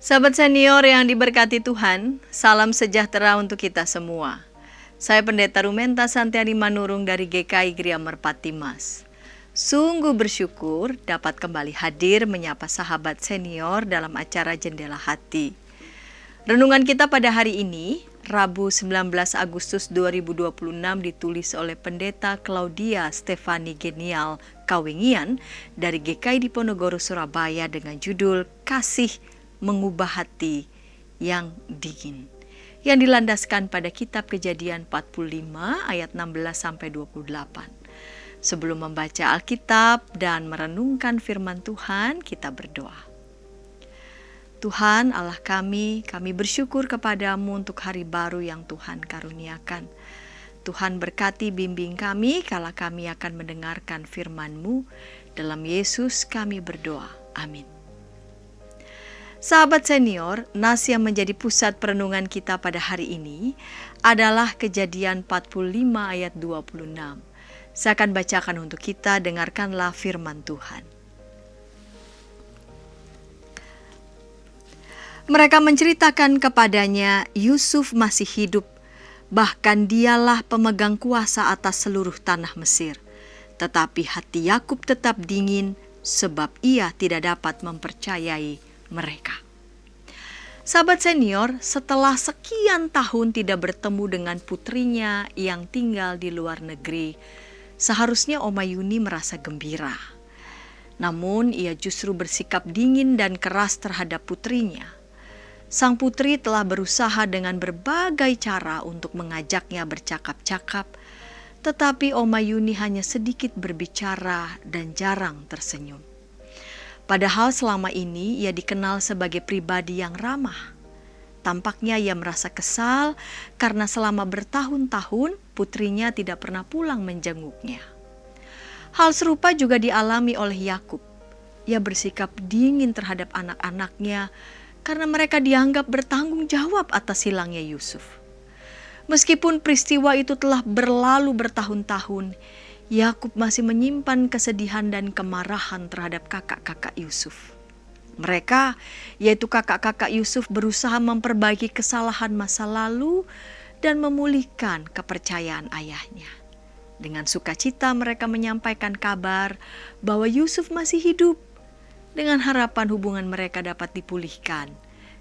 Sahabat senior yang diberkati Tuhan, salam sejahtera untuk kita semua. Saya Pendeta Rumenta Santiani Manurung dari GKI Gria Merpati Mas. Sungguh bersyukur dapat kembali hadir menyapa sahabat senior dalam acara Jendela Hati. Renungan kita pada hari ini, Rabu 19 Agustus 2026 ditulis oleh Pendeta Claudia Stefani Genial Kawengian dari GKI Diponegoro Surabaya dengan judul Kasih Mengubah Hati yang Dingin, yang dilandaskan pada kitab Kejadian 45 ayat 16-28. Sebelum membaca Alkitab dan merenungkan firman Tuhan, kita berdoa. Tuhan Allah kami bersyukur kepadamu untuk hari baru yang Tuhan karuniakan. Tuhan berkati bimbing kami kala kami akan mendengarkan firman-Mu. Dalam Yesus kami berdoa. Amin. Sahabat senior, nas yang menjadi pusat perenungan kita pada hari ini adalah Kejadian 45 ayat 26. Saya akan bacakan untuk kita, dengarkanlah firman Tuhan. Mereka menceritakan kepadanya Yusuf masih hidup, bahkan dialah pemegang kuasa atas seluruh tanah Mesir. Tetapi hati Yakub tetap dingin sebab ia tidak dapat mempercayai mereka. Sahabat senior, setelah sekian tahun tidak bertemu dengan putrinya yang tinggal di luar negeri, seharusnya Oma Yuni merasa gembira. Namun ia justru bersikap dingin dan keras terhadap putrinya. Sang putri telah berusaha dengan berbagai cara untuk mengajaknya bercakap-cakap, tetapi Oma Yuni hanya sedikit berbicara dan jarang tersenyum. Padahal selama ini ia dikenal sebagai pribadi yang ramah. Tampaknya ia merasa kesal karena selama bertahun-tahun putrinya tidak pernah pulang menjenguknya. Hal serupa juga dialami oleh Yakub. Ia bersikap dingin terhadap anak-anaknya karena mereka dianggap bertanggung jawab atas hilangnya Yusuf. Meskipun peristiwa itu telah berlalu bertahun-tahun, Yakub masih menyimpan kesedihan dan kemarahan terhadap kakak-kakak Yusuf. Mereka, yaitu kakak-kakak Yusuf, berusaha memperbaiki kesalahan masa lalu dan memulihkan kepercayaan ayahnya. Dengan sukacita mereka menyampaikan kabar bahwa Yusuf masih hidup, dengan harapan hubungan mereka dapat dipulihkan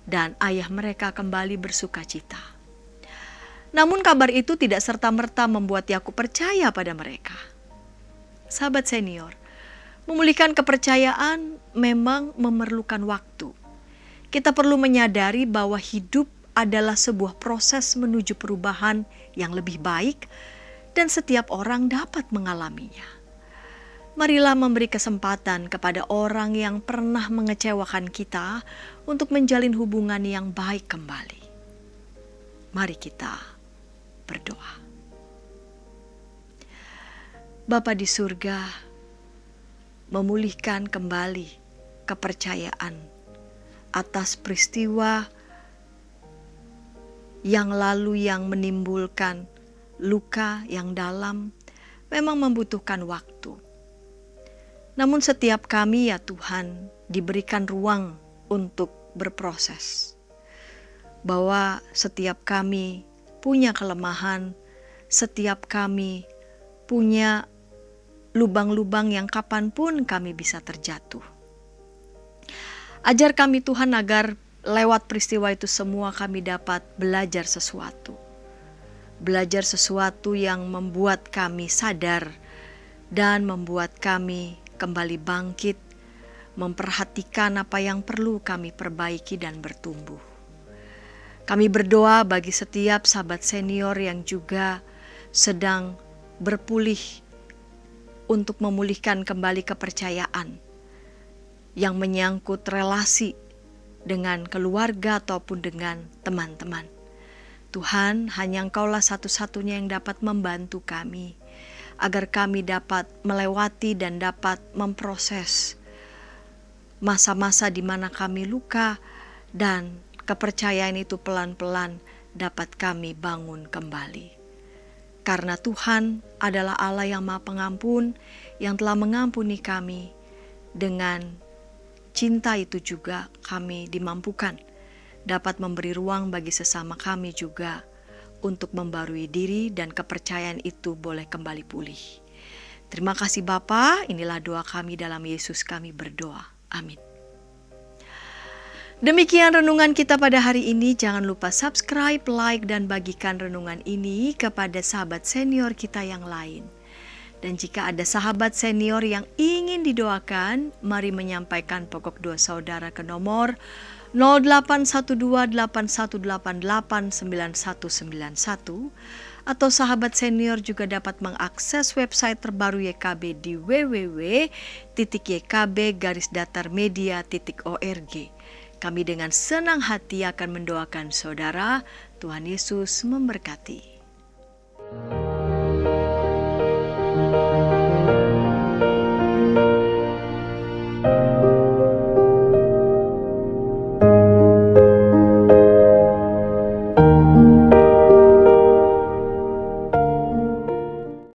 dan ayah mereka kembali bersukacita. Namun kabar itu tidak serta-merta membuat Yakub percaya pada mereka. Sahabat senior, memulihkan kepercayaan memang memerlukan waktu. Kita perlu menyadari bahwa hidup adalah sebuah proses menuju perubahan yang lebih baik dan setiap orang dapat mengalaminya. Marilah memberi kesempatan kepada orang yang pernah mengecewakan kita untuk menjalin hubungan yang baik kembali. Mari kita berdoa. Bapa di surga, memulihkan kembali kepercayaan atas peristiwa yang lalu yang menimbulkan luka yang dalam memang membutuhkan waktu. Namun setiap kami ya Tuhan diberikan ruang untuk berproses. Bahwa setiap kami punya kelemahan, setiap kami punya lubang-lubang yang kapanpun kami bisa terjatuh. Ajar kami Tuhan agar lewat peristiwa itu semua kami dapat belajar sesuatu. Belajar sesuatu yang membuat kami sadar dan membuat kami kembali bangkit, memperhatikan apa yang perlu kami perbaiki dan bertumbuh. Kami berdoa bagi setiap sahabat senior yang juga sedang berpulih untuk memulihkan kembali kepercayaan yang menyangkut relasi dengan keluarga ataupun dengan teman-teman. Tuhan, hanya Engkaulah satu-satunya yang dapat membantu kami agar kami dapat melewati dan dapat memproses masa-masa di mana kami luka dan kepercayaan itu pelan-pelan dapat kami bangun kembali. Karena Tuhan adalah Allah yang Maha Pengampun yang telah mengampuni kami, dengan cinta itu juga kami dimampukan dapat memberi ruang bagi sesama kami juga untuk membarui diri dan kepercayaan itu boleh kembali pulih. Terima kasih Bapa, inilah doa kami dalam Yesus kami berdoa. Amin. Demikian renungan kita pada hari ini. Jangan lupa subscribe, like, dan bagikan renungan ini kepada sahabat senior kita yang lain. Dan jika ada sahabat senior yang ingin didoakan, mari menyampaikan pokok doa saudara ke nomor 081281889191, atau sahabat senior juga dapat mengakses website terbaru YKB di www.ykb-media.org. Kami dengan senang hati akan mendoakan saudara. Tuhan Yesus memberkati.